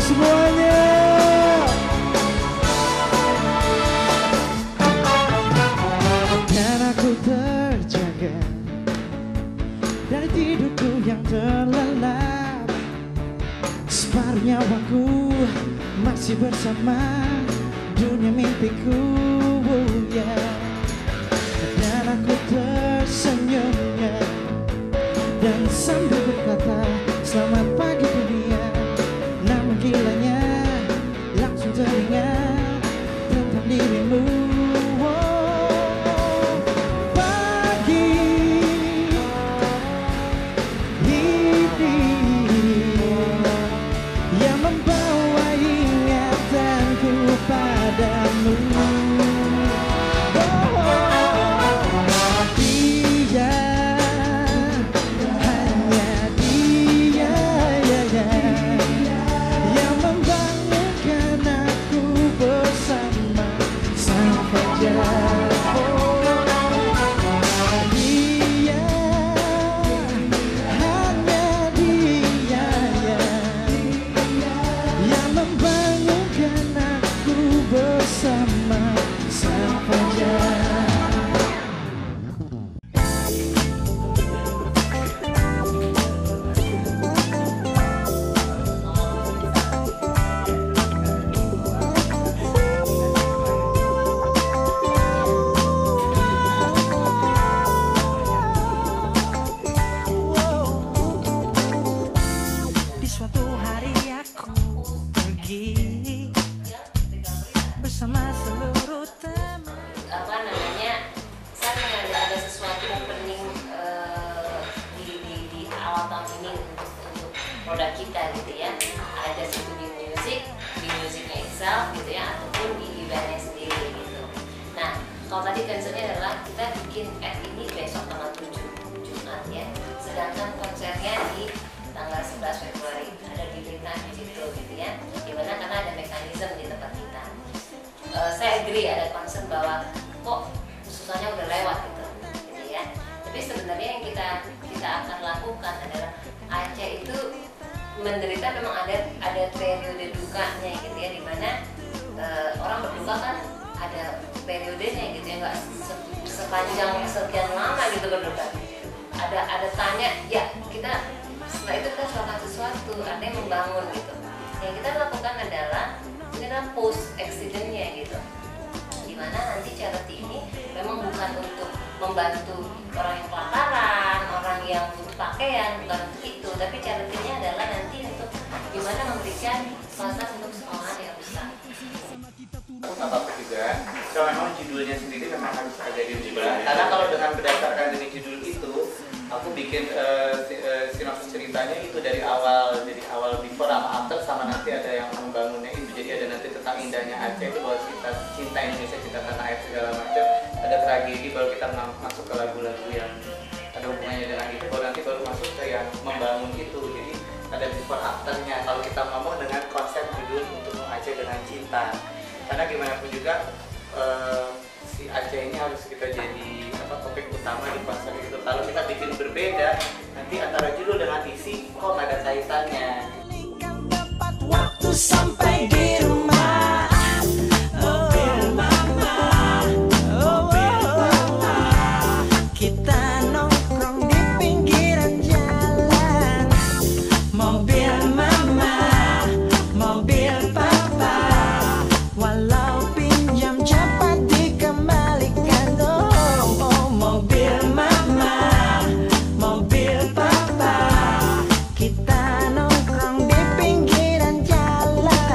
semuanya. Dan aku terjaga dari tidurku yang terlelap. Separuh nyawaku masih bersama dunia mimpiku, yeah. Dan aku tersenyumnya dan sambil berkata selamat pagi dunia. Namun gilanya langsung teringat tentang dirimu. Pagi ini yang membawa ingatanku padamu. Produk kita gitu ya, ada di musiknya Excel gitu ya, ataupun di eventnya sendiri gitu. Nah, kalau tadi concernnya adalah kita bikin ad ini besok tanggal 7 Jumat ya, sedangkan konsernya di tanggal 11 Februari ada di Blitar di situ gitu ya, dimana karena ada mekanisme di tempat kita. Saya agree ada concern bahwa kok susahnya udah lewat gitu ya. Tapi sebenarnya yang kita akan lakukan adalah Aceh itu menderita memang ada periode dukanya gitu ya, dimana orang berduka kan ada periodenya gitu ya, nggak sepanjang sekian lama gitu berduka. Ada tanya ya, kita setelah itu kita melakukan sesuatu, artinya membangun gitu. Yang kita lakukan adalah ini adalah post accidentnya gitu, dimana nanti charity ini memang bukan untuk membantu orang yang kelaparan, orang yang butuh pakaian, bukan untuk itu, tapi charity-nya adalah nanti untuk gimana memberikan fasilitas untuk sekolah yang besar. Apa juga, kalau memang judulnya sendiri memang harus ada dirubah. Karena kalau dengan berdasarkan dari judul itu, aku bikin sinopsis ceritanya itu dari awal before sama after, sama nanti ada yang membangunnya itu. Jadi ada nanti tentang indahnya Aceh itu, bahwa kita cinta Indonesia, cinta tanah air segala macam. Ada tragedi, baru kita masuk ke lagu-lagu yang ada hubungannya dengan itu, baru masuk ke yang membangun itu. Jadi ada before afternya kalau kita ngomong dengan konsep judul Untuk Aceh dengan Cinta. Karena gimana pun juga si Aceh ini harus kita jadi topik utama di konser itu. Kalau kita bikin berbeda, nanti antara judul dengan isi kok nggak ada kaitannya. Tepat waktu sampai di rumah. Mobil mama, mobil mama. Kita nongkrong di pinggiran jalan. Mobil mama, mobil papa. Walau pinjam cepat dikembalikan. Oh, mobil mama, mobil papa. Kita nongkrong di pinggiran jalan.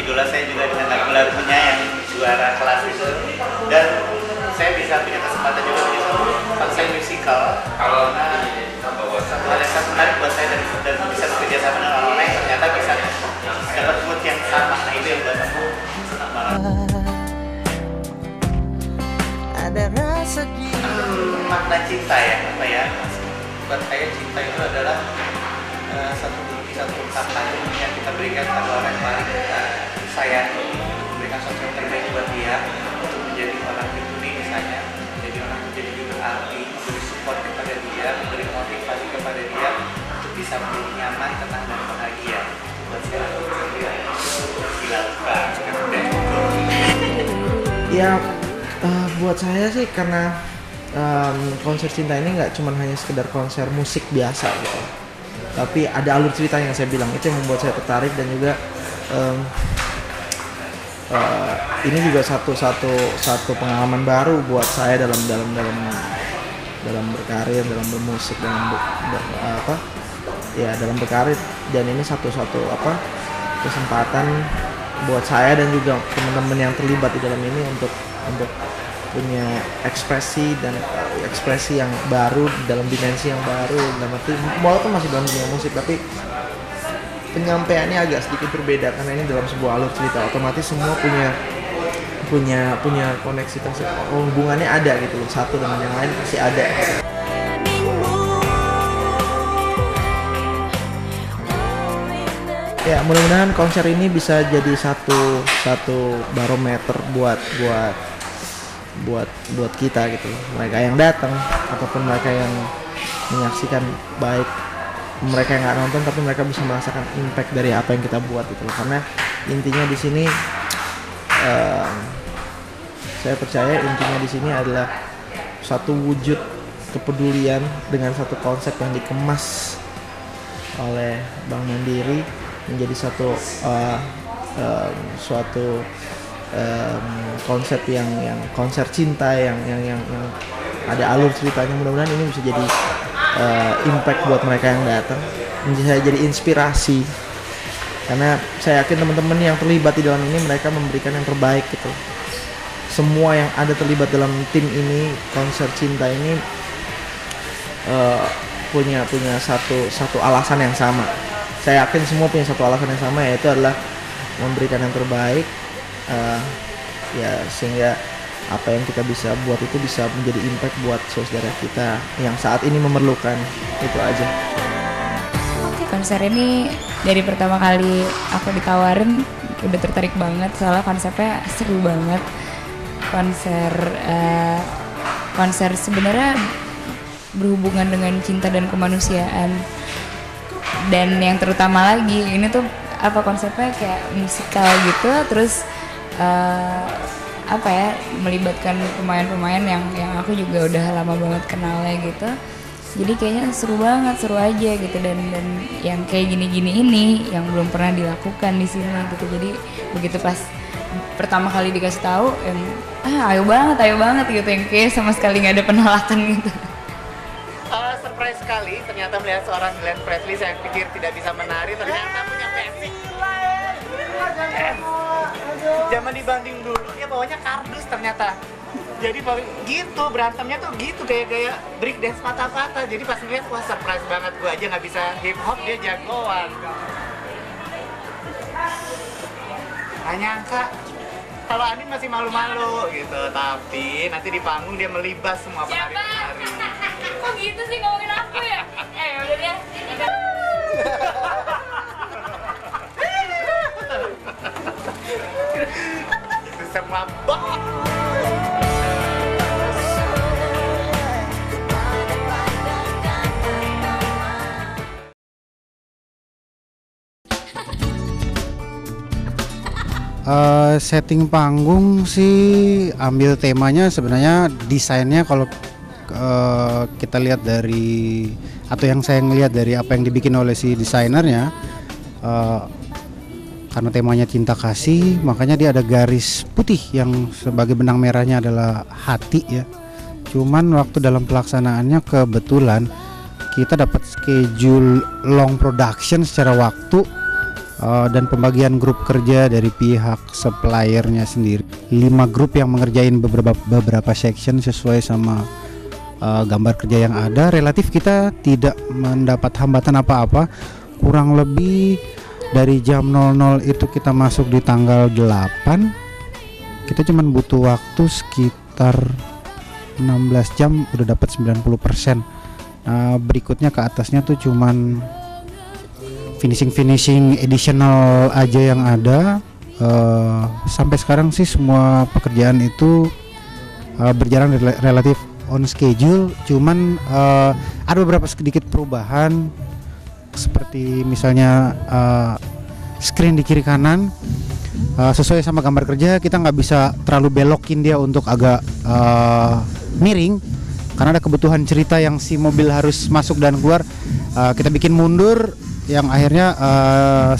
kebetulan saya juga dengan lagu-lagunya yang juara kelas itu, dan saya bisa punya kesempatan juga menjadi konser musikal. Karena satu hal yang sangat menarik buat saya dan bisa bekerja sama dengan orang lain, ternyata bisa dapat mood yang sama. Nah itu yang buat aku senang banget. Ada rasa di Makna cinta ya, apa ya? Buat saya cinta itu adalah satu ungkapan yang kita berikan pada orang yang paling kita sayangi, memberikan sesuatu yang terbaik buat dia, untuk menjadi orang yang unik misalnya, menjadi orang yang menjadi jujur arti, memberi support kepada dia, memberi motivasi kepada dia untuk bisa menjadi nyaman, tenang dan bahagia. Buat saya dilakukan. Ya, buat saya sih karena konser cinta ini nggak cuma hanya sekedar konser musik biasa gitu, tapi ada alur cerita yang saya bilang itu yang membuat saya tertarik, dan juga ini juga satu pengalaman baru buat saya dalam berkarir, dalam bermusik, dalam berkarir, dan ini satu kesempatan buat saya dan juga teman-teman yang terlibat di dalam ini untuk punya ekspresi yang baru dalam dimensi yang baru. Dalam arti walaupun masih dalam dunia musik, tapi penyampaiannya agak sedikit berbeda karena ini dalam sebuah alur cerita. Otomatis semua punya koneksitas, hubungannya ada gitu loh, satu dengan yang lain pasti ada. Ya, mudah-mudahan konser ini bisa jadi satu barometer buat kita gitu loh. Mereka yang datang ataupun mereka yang menyaksikan, baik mereka yang nggak nonton tapi mereka bisa merasakan impact dari apa yang kita buat gitu loh. Karena intinya di sini saya percaya intinya di sini adalah satu wujud kepedulian dengan satu konsep yang dikemas oleh Bank Mandiri menjadi suatu konsep yang konser cinta yang ada alur ceritanya. Mudah-mudahan ini bisa jadi impact buat mereka yang datang, bisa jadi inspirasi, karena saya yakin teman-teman yang terlibat di dalam ini mereka memberikan yang terbaik gitu. Semua yang ada terlibat dalam tim ini, konser cinta ini punya satu alasan yang sama. Saya yakin semua punya satu alasan yang sama, yaitu adalah memberikan yang terbaik, ya sehingga apa yang kita bisa buat itu bisa menjadi impact buat saudara kita yang saat ini memerlukan. Itu aja. Konser ini dari pertama kali aku ditawarin udah tertarik banget, soalnya konsepnya seru banget. Konser sebenarnya berhubungan dengan cinta dan kemanusiaan. Dan yang terutama lagi ini tuh konsepnya kayak musikal gitu, terus melibatkan pemain-pemain yang aku juga udah lama banget kenalnya gitu. Jadi kayaknya seru banget, seru aja gitu, dan yang kayak gini-gini ini yang belum pernah dilakukan di sini gitu. Jadi begitu pas pertama kali dikasih tahu yang ayo banget gitu, yang kayak sama sekali nggak ada penolakan gitu. Surprise sekali ternyata melihat seorang Glenn Fredly. Saya pikir tidak bisa menari, ternyata punya basic. Zaman dibanding dulu dia bawanya kardus ternyata. Jadi gitu berantemnya tuh gitu kayak break dance patah-patah. Jadi pas ngeliat wah surprise banget, gua aja nggak bisa hip hop dia jagoan. Nggak nyangka kalau Ani masih malu-malu gitu, tapi nanti di panggung dia melibas semua penari-penari. Kok gitu sih ngomongin aku ya? Udah deh. Semua bok. Setting panggung sih ambil temanya, sebenarnya desainnya kalau kita lihat dari, atau yang saya ngelihat dari apa yang dibikin oleh si desainernya, karena temanya cinta kasih, makanya dia ada garis putih yang sebagai benang merahnya adalah hati ya. Cuman waktu dalam pelaksanaannya kebetulan kita dapat schedule long production secara waktu dan pembagian grup kerja dari pihak suppliernya sendiri. 5 grup yang mengerjain beberapa section sesuai sama gambar kerja yang ada. Relatif kita tidak mendapat hambatan apa-apa. Kurang lebih dari jam 00 itu kita masuk di tanggal 8. Kita cuman butuh waktu sekitar 16 jam udah dapat 90%. Berikutnya ke atasnya tuh cuman finishing additional aja yang ada. Sampai sekarang sih semua pekerjaan itu berjalan relatif on schedule. Cuman ada beberapa sedikit perubahan, seperti misalnya screen di kiri kanan sesuai sama gambar kerja, kita nggak bisa terlalu belokin dia untuk agak miring karena ada kebutuhan cerita yang si mobil harus masuk dan keluar. Kita bikin mundur yang akhirnya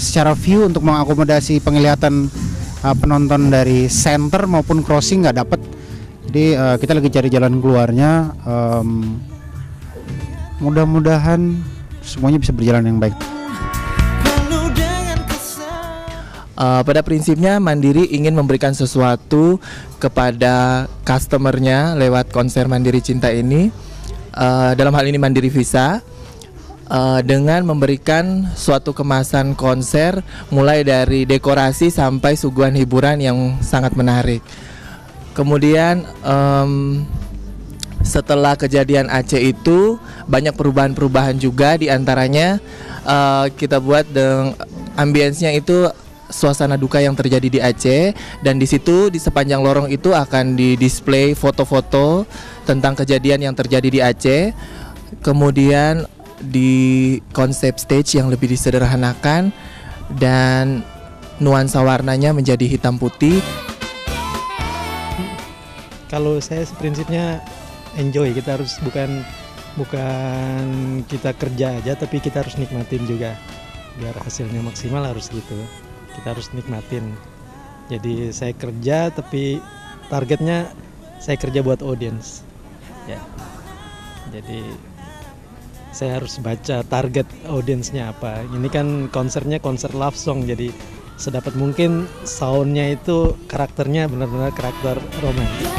secara view untuk mengakomodasi penglihatan penonton dari center maupun crossing nggak dapet. Jadi kita lagi cari jalan keluarnya. Mudah-mudahan semuanya bisa berjalan yang baik. Pada prinsipnya Mandiri ingin memberikan sesuatu kepada customernya lewat konser Mandiri Cinta ini. Dalam hal ini Mandiri Visa. Dengan memberikan suatu kemasan konser mulai dari dekorasi sampai suguhan hiburan yang sangat menarik. Kemudian setelah kejadian Aceh itu banyak perubahan-perubahan juga, diantaranya kita buat ambience-nya itu suasana duka yang terjadi di Aceh, dan di situ di sepanjang lorong itu akan di-display foto-foto tentang kejadian yang terjadi di Aceh. Kemudian di konsep stage yang lebih disederhanakan dan nuansa warnanya menjadi hitam putih. Kalau saya prinsipnya enjoy, kita harus bukan kita kerja aja, tapi kita harus nikmatin juga biar hasilnya maksimal, harus gitu. Kita harus nikmatin. Jadi saya kerja tapi targetnya saya kerja buat audience ya. Jadi saya harus baca target audiensnya apa. Ini kan konsernya konser love song, jadi sedapat mungkin soundnya itu karakternya benar-benar karakter romantis.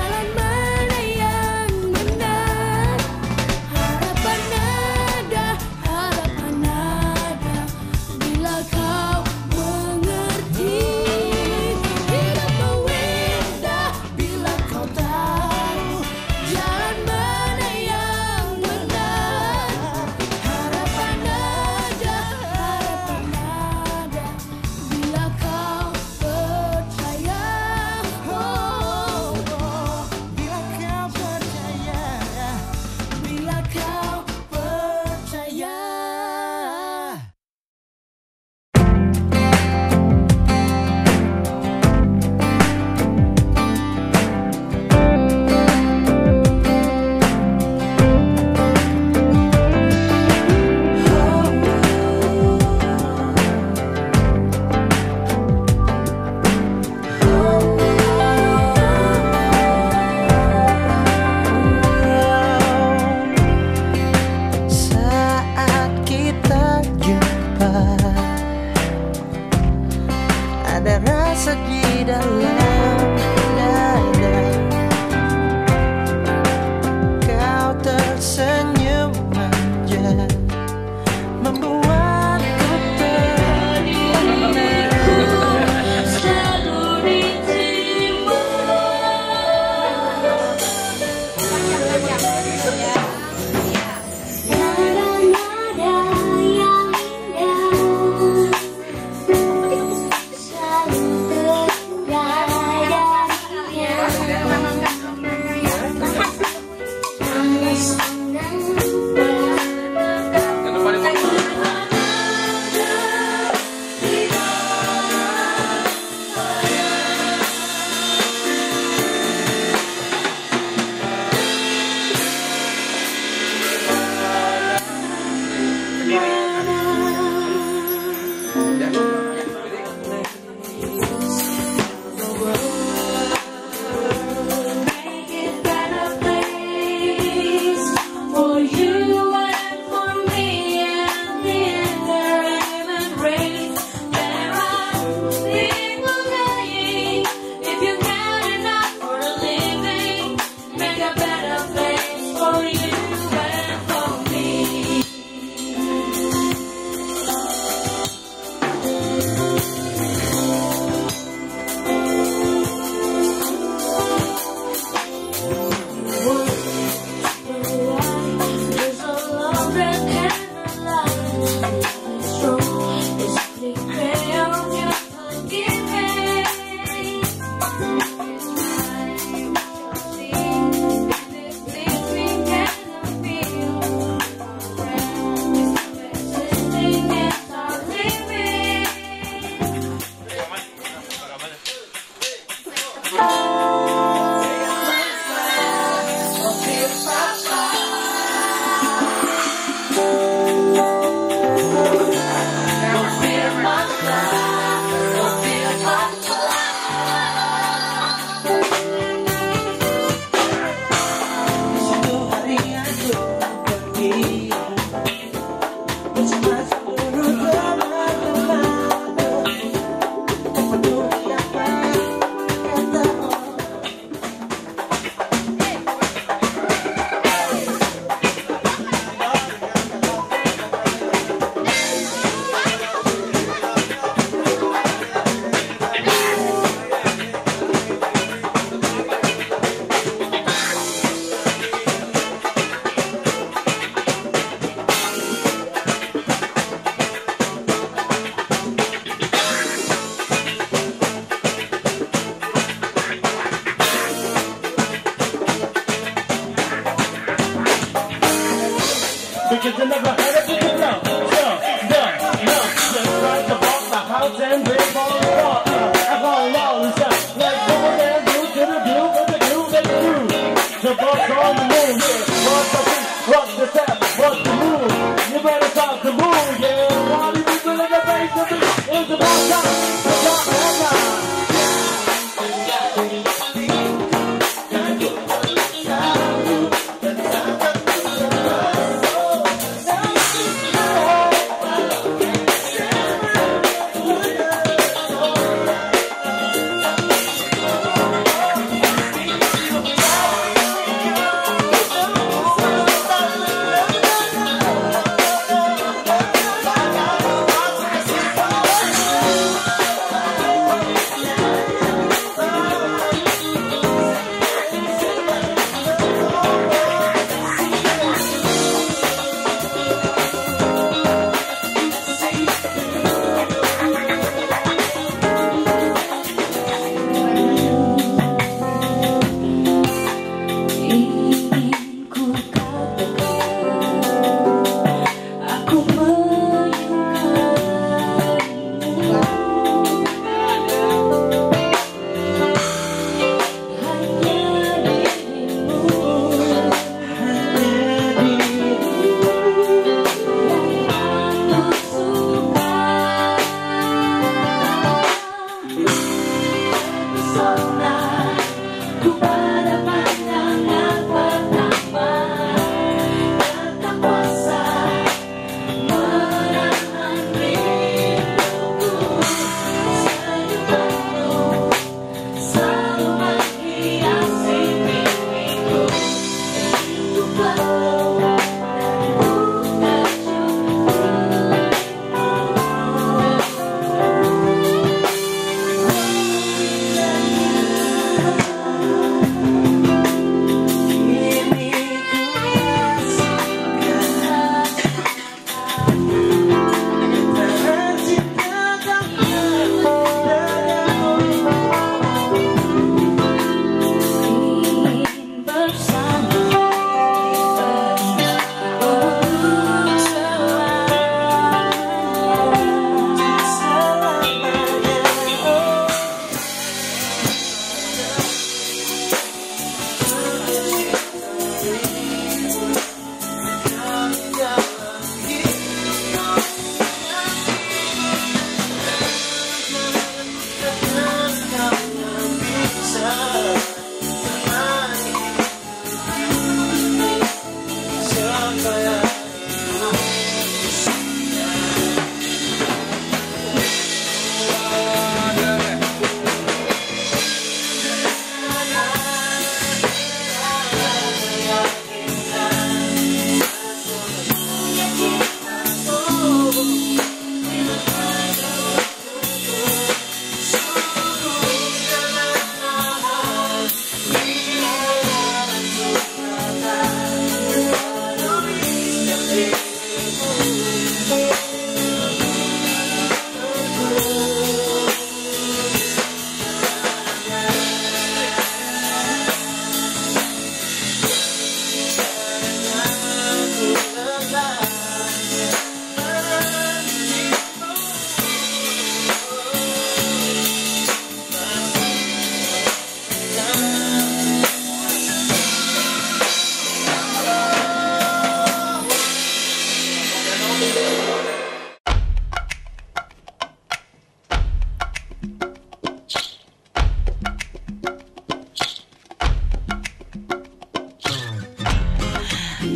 Selalu terbaik.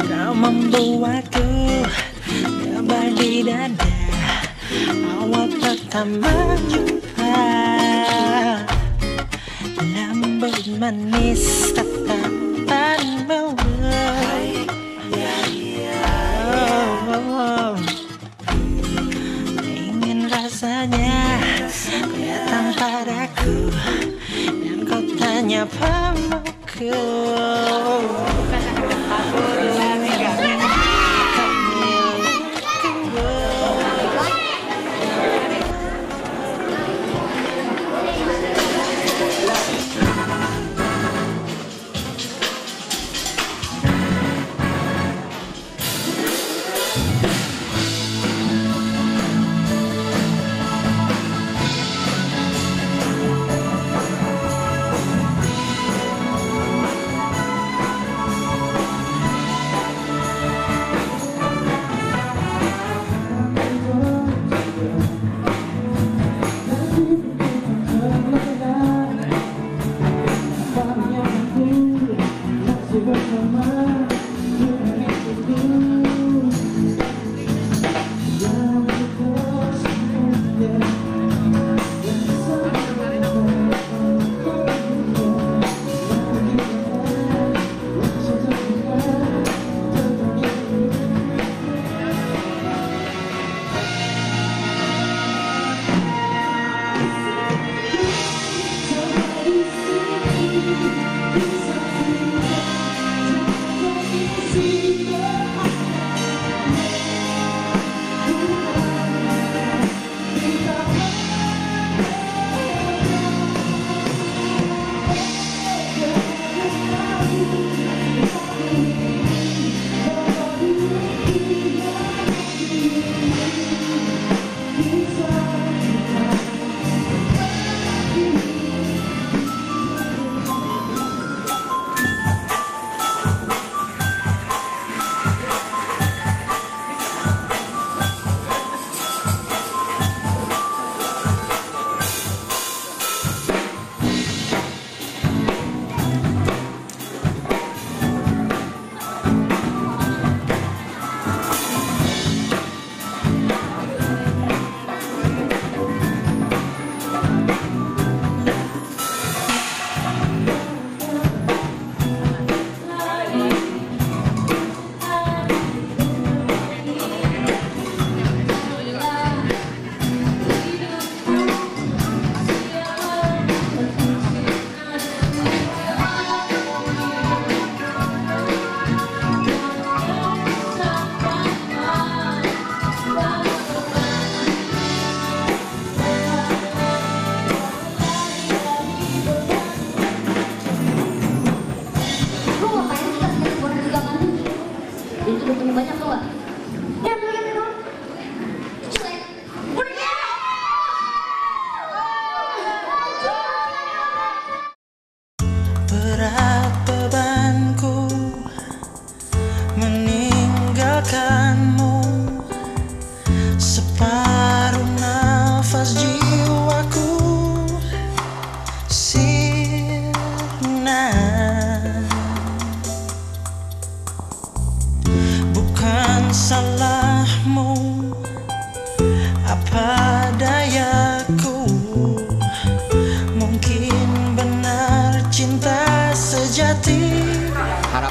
Kau membuatku tebar di dada awal pertama jumpa, lembut manis tatapanmu. Ingin rasanya datang padaku dan kau tanya pamaku.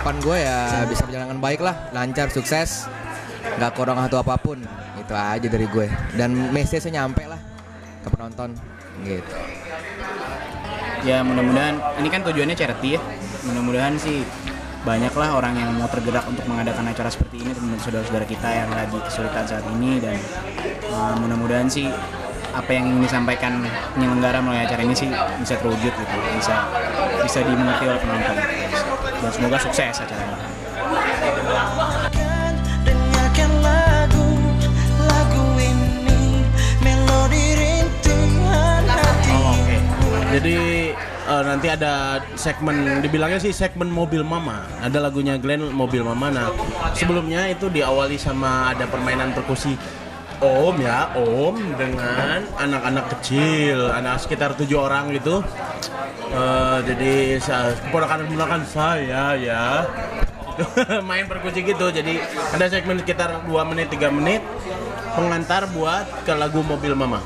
harapan gue ya bisa berjalan dengan baik lah, lancar, sukses, nggak kurang atau apapun. Itu aja dari gue. Dan message-nya nyampe lah ke penonton gitu. Ya mudah-mudahan ini kan tujuannya charity ya. Mudah-mudahan sih banyaklah orang yang mau tergerak untuk mengadakan acara seperti ini, teman saudara-saudara kita yang lagi kesulitan saat ini, dan mudah-mudahan sih apa yang ingin disampaikan penyelenggara melalui acara ini sih bisa terwujud gitu, bisa dimengerti oleh penonton. Dan semoga sukses acaranya. Dengarkan lagu ini, melodi rintihan hati. Oke. Jadi nanti ada segmen, dibilangnya sih segmen Mobil Mama. Ada lagunya Glenn, Mobil Mama. Nah, sebelumnya itu diawali sama ada permainan perkusi Om dengan anak-anak kecil, anak sekitar 7 orang gitu. Jadi keponakan saya ya main perkusi gitu. Jadi ada segmen sekitar 2 menit 3 menit pengantar buat ke lagu Mobil Mama.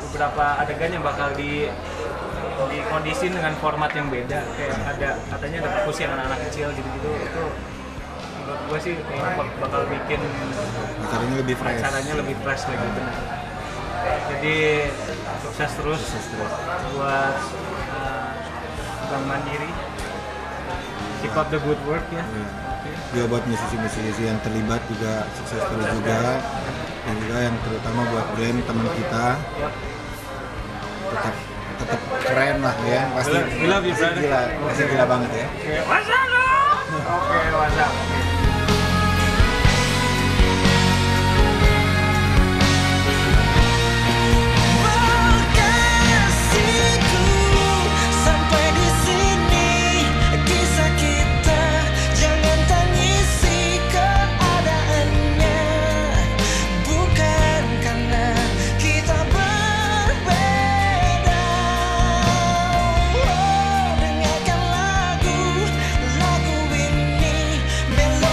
Beberapa adegan yang bakal dikondisin dengan format yang beda, kayak katanya ada perkusi anak-anak kecil gitu-gitu. Itu menurut gue sih bakal bikin acaranya lebih fresh lagi, benar. Jadi sukses terus buat Bank Mandiri, keep up the good work ya. Juga buat musisi-musisi yang terlibat juga sukses terus juga, dan juga yang terutama buat Glenn teman kita, tetap keren lah ya, pasti gila banget ya. Oke, WhatsApp. Sampai di sini kisah kita, jangan tangisi keadaannya, bukan karena kita berbeda. Dengarkan lagu ini, melodi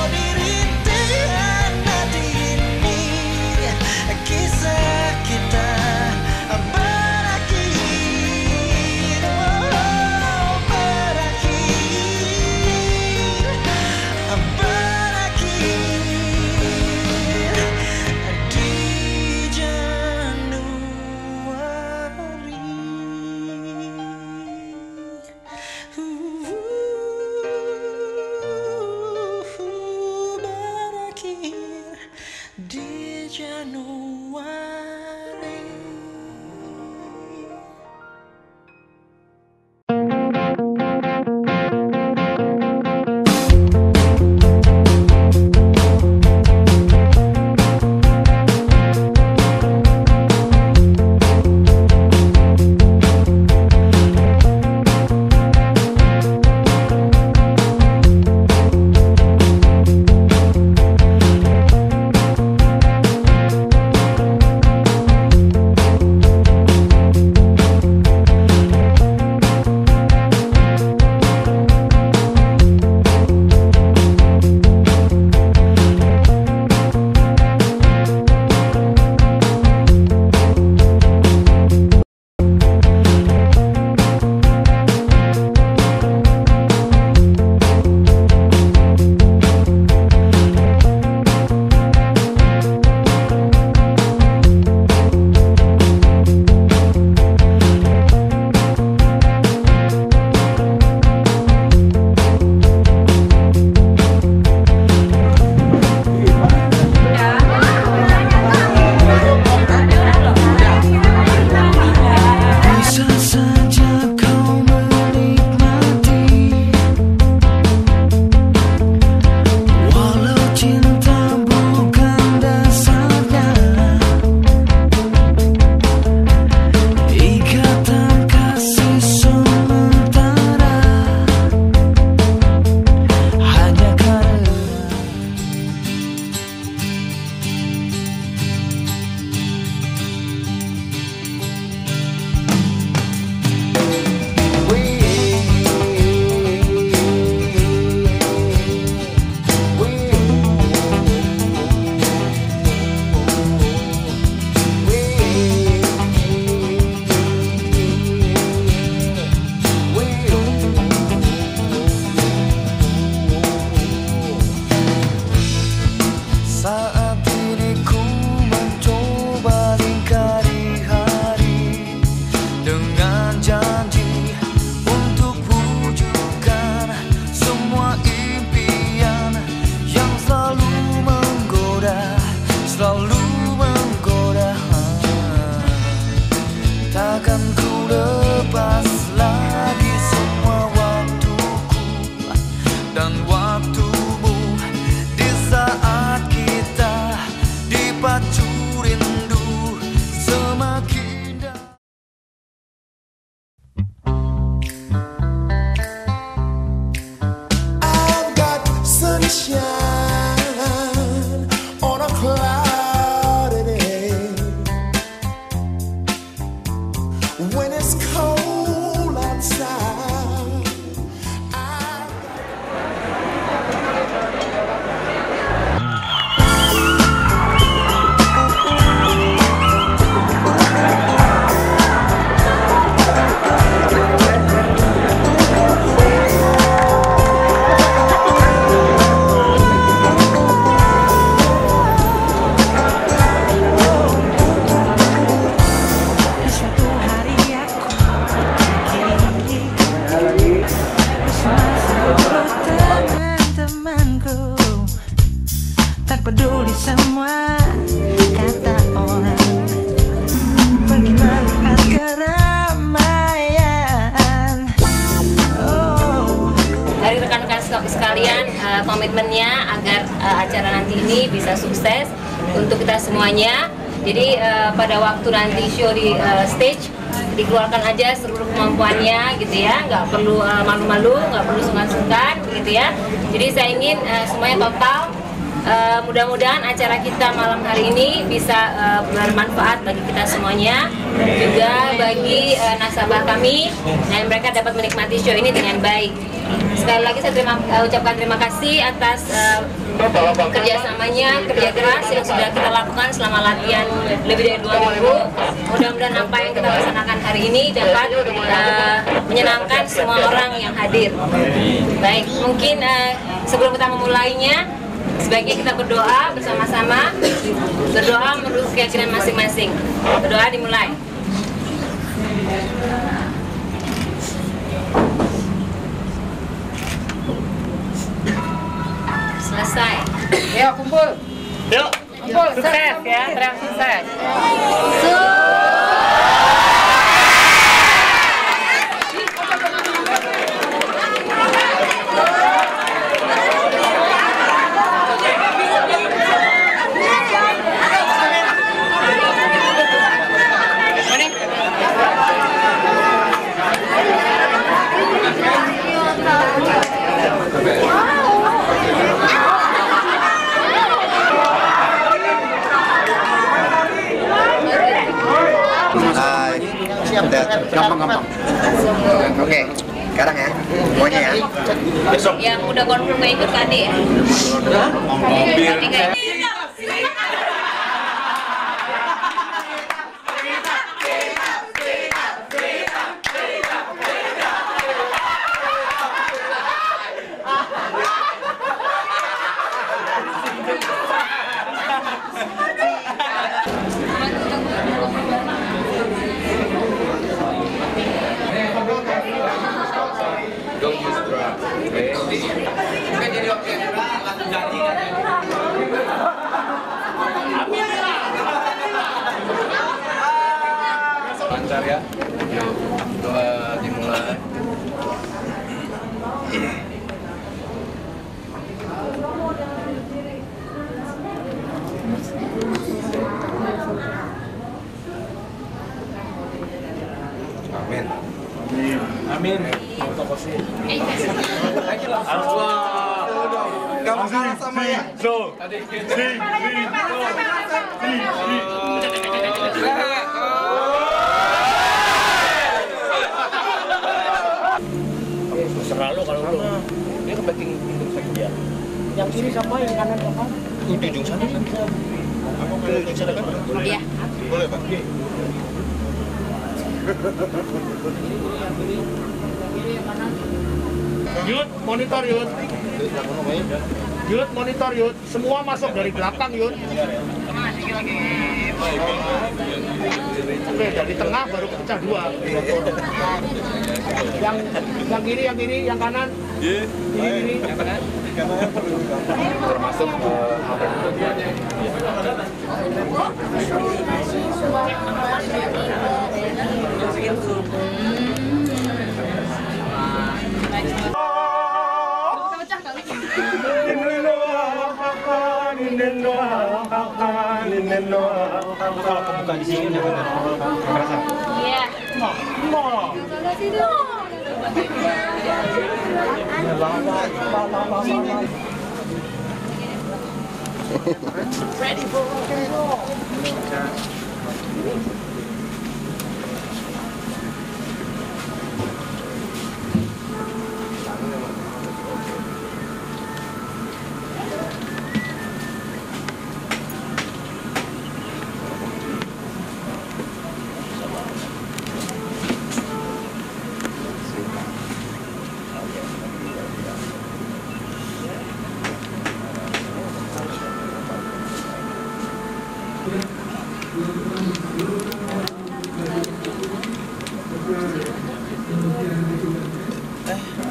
when it's cold outside. Peduli semua kata orang, pergi melihat keramaian. Dari rekan-rekan sekalian, komitmennya agar acara nanti ini bisa sukses untuk kita semuanya. Jadi pada waktu nanti show di stage, dikeluarkan aja seluruh kemampuannya gitu ya, nggak perlu malu-malu, nggak perlu sungkan-sungkan gitu ya. Jadi saya ingin semuanya total. Mudah-mudahan acara kita malam hari ini bisa bermanfaat bagi kita semuanya, juga bagi nasabah kami, dan mereka dapat menikmati show ini dengan baik. Sekali lagi saya ucapkan terima kasih atas kerjasamanya, kerja keras yang sudah kita lakukan selama latihan lebih dari 2 minggu. Mudah-mudahan apa yang kita laksanakan hari ini dapat menyenangkan semua orang yang hadir. Baik, mungkin sebelum kita memulainya, sebaiknya kita berdoa bersama-sama, berdoa menurut keyakinan masing-masing. Berdoa dimulai. Selesai. Yuk kumpul. Yuk. Kumpul. Sukses ya, teriak sukses. Gampang. Oke, sekarang ya, semuanya ya. Yang udah confirm mau ikut tadi ya? Tadi kayaknya. Lancar ya. Doa dimulai. Amin. Amin. Kamu kalah sama ya. Terserah lo kalau lo. Dia ke backing pintu saja. Yang kiri siapa, yang kanan siapa? Di ujung sana kan. Aku ke ujung sana kan? Iya. Boleh, Pak. Yud, monitor Yud. Yud, monitor Yud. Semua masuk dari belakang Yud. Oke, dari tengah baru pecah 2. Yang kiri, yang kanan. Kiri. Yang kanan. Termasuk Kalau kebuka di sini udah kerasa. Iya. Ready for rock and roll.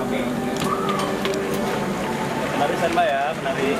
Oke. Penari standby ya, penari.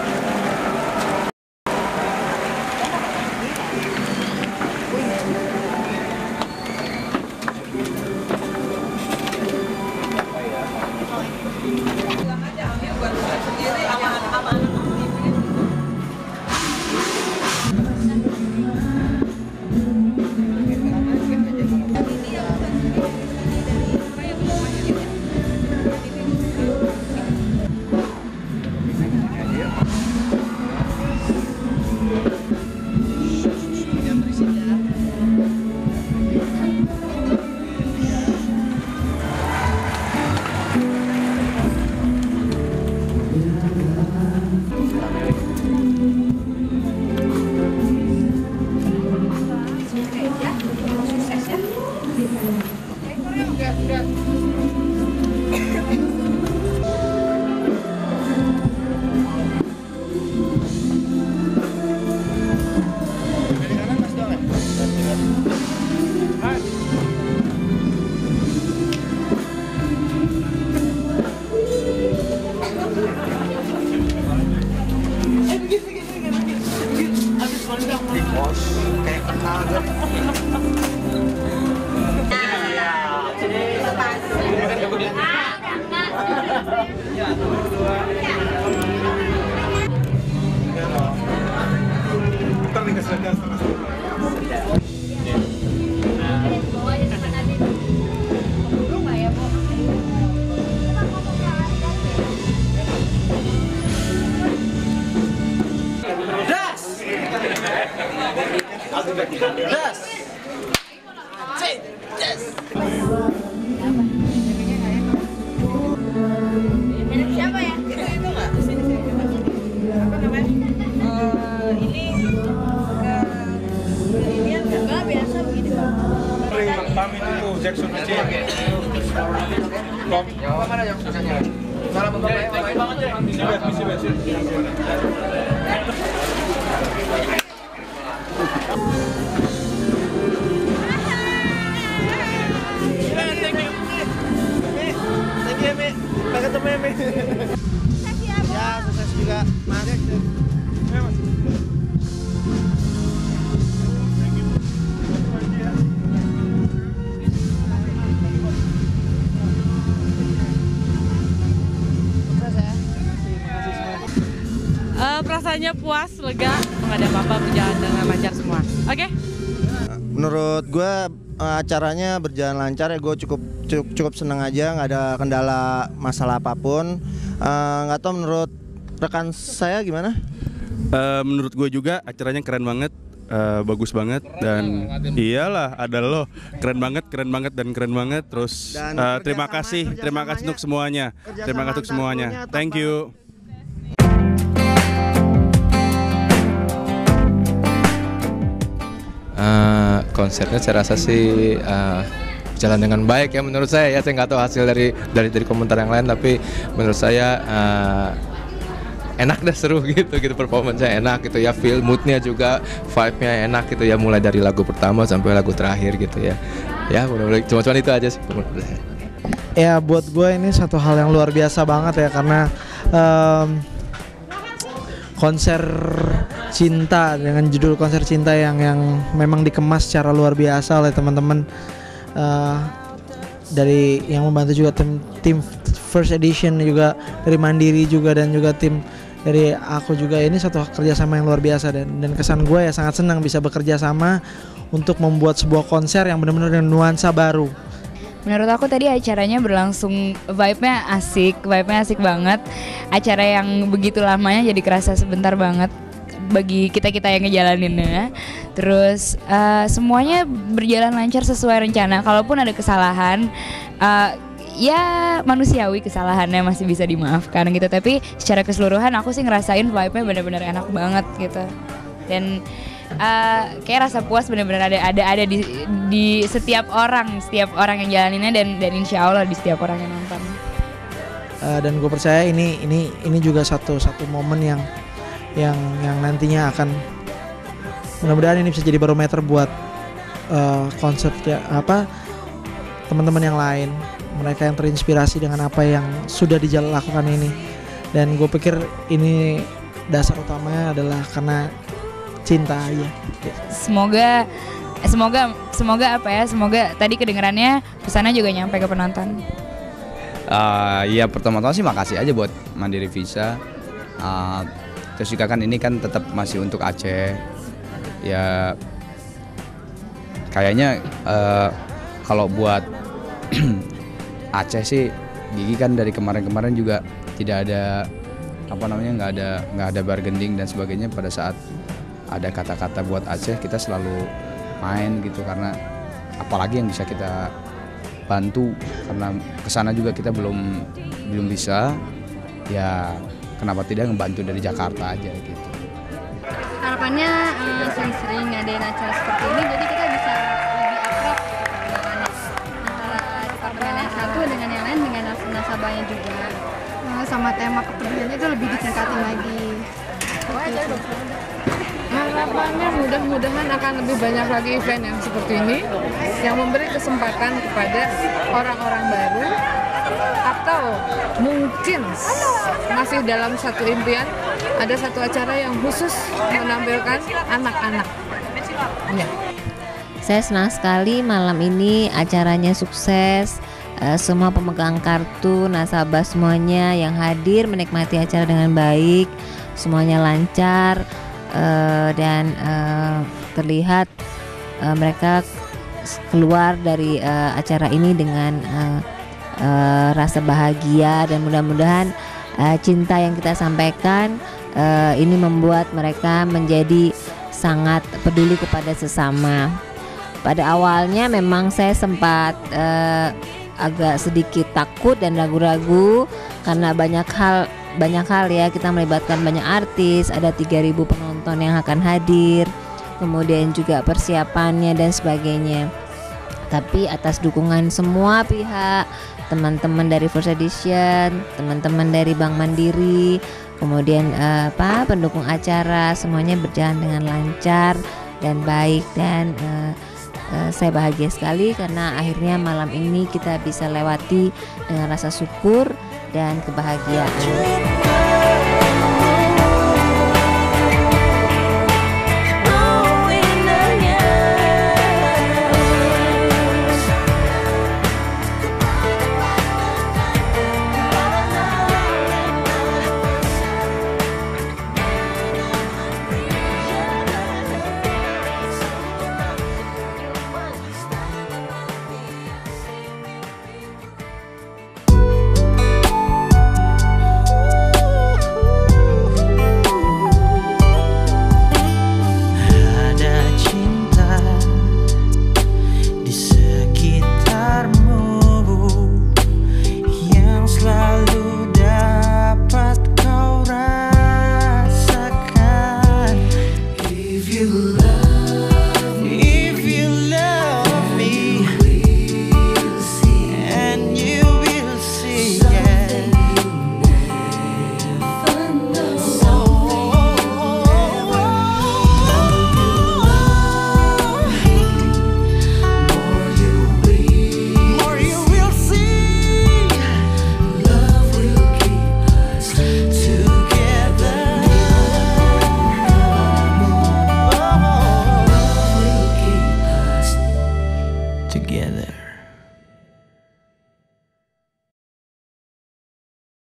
Siapa ya? Itu nggak? Sini. Apa namanya? Ini ini enggak biasa begini. Kami itu Jackson kecil. Mana yang susahnya? Salam untuk Ya, sukses juga. Mas. Perasaannya puas, lega, nggak ada apa-apa, berjalan dengan lancar semua. Oke? Menurut gue acaranya berjalan lancar ya, gue cukup seneng aja, nggak ada kendala masalah apapun. Nggak tahu menurut rekan saya gimana? Menurut gue juga acaranya keren banget, bagus banget dan iyalah ada lo keren banget dan keren banget. Terus terima kasih untuk semuanya, terima kasih untuk semuanya. Thank you. Konsernya saya rasa sih jalan dengan baik ya menurut saya ya. Saya nggak tahu hasil dari komentar yang lain, tapi menurut saya enak dah, seru gitu performance-nya enak gitu ya, feel mood-nya juga, vibe-nya enak gitu ya, mulai dari lagu pertama sampai lagu terakhir gitu ya. Ya mudah-mudahan cuma itu aja sih menurut saya. Ya buat gue ini satu hal yang luar biasa banget ya, karena konser cinta dengan judul konser cinta yang memang dikemas secara luar biasa oleh teman-teman dari yang membantu juga tim First Edition, juga dari Mandiri juga, dan juga tim dari aku juga. Ini satu kerjasama yang luar biasa, dan kesan gue ya sangat senang bisa bekerja sama untuk membuat sebuah konser yang benar-benar dengan nuansa baru. Menurut aku tadi acaranya berlangsung, vibe-nya asik banget. Acara yang begitu lamanya jadi kerasa sebentar banget bagi kita-kita yang ngejalaninnya. Terus semuanya berjalan lancar sesuai rencana. Kalaupun ada kesalahan, ya manusiawi, kesalahannya masih bisa dimaafkan gitu. Tapi secara keseluruhan aku sih ngerasain vibe-nya benar-benar enak banget gitu. Dan kayak rasa puas benar-benar ada di setiap orang yang jalaninnya, dan insya Allah di setiap orang yang nonton. Dan gue percaya ini juga satu momen yang nantinya akan, mudah-mudahan ini bisa jadi barometer buat konser teman-teman yang lain, mereka yang terinspirasi dengan apa yang sudah dilakukan ini. Dan gue pikir ini dasar utamanya adalah karena cinta aja. Semoga apa ya? Semoga tadi kedengarannya pesannya juga nyampe ke penonton. Ya pertama-tama sih makasih aja buat Mandiri Visa. Terus juga kan ini kan tetap masih untuk Aceh. Ya kayaknya kalau buat Aceh sih Gigi kan dari kemarin-kemarin juga tidak ada nggak ada bargaining dan sebagainya. Pada saat ada kata-kata buat Aceh kita selalu main gitu, karena apalagi yang bisa kita bantu, karena kesana juga kita belum bisa, ya kenapa tidak ngebantu dari Jakarta aja gitu. Harapannya sering-sering ngadain acara seperti ini, jadi kita bisa lebih akrab antara departemen yang satu dengan yang lain, dengan nasabahnya juga. Sama tema kepeduliannya itu lebih ditingkatin lagi. Harapannya mudah-mudahan akan lebih banyak lagi event yang seperti ini yang memberi kesempatan kepada orang-orang baru, atau mungkin masih dalam satu impian ada satu acara yang khusus menampilkan anak-anak. Ya. Saya senang sekali malam ini acaranya sukses. Semua pemegang kartu, nasabah semuanya yang hadir menikmati acara dengan baik, semuanya lancar, dan terlihat mereka keluar dari acara ini dengan rasa bahagia, dan mudah-mudahan cinta yang kita sampaikan ini membuat mereka menjadi sangat peduli kepada sesama. Pada awalnya memang saya sempat agak sedikit takut dan ragu-ragu karena banyak hal ya, kita melibatkan banyak artis, ada 3.000 penonton yang akan hadir, kemudian juga persiapannya dan sebagainya. Tapi atas dukungan semua pihak, teman-teman dari First Edition, teman-teman dari Bank Mandiri, kemudian pendukung acara, semuanya berjalan dengan lancar dan baik, dan saya bahagia sekali karena akhirnya malam ini kita bisa lewati dengan rasa syukur dan kebahagiaan.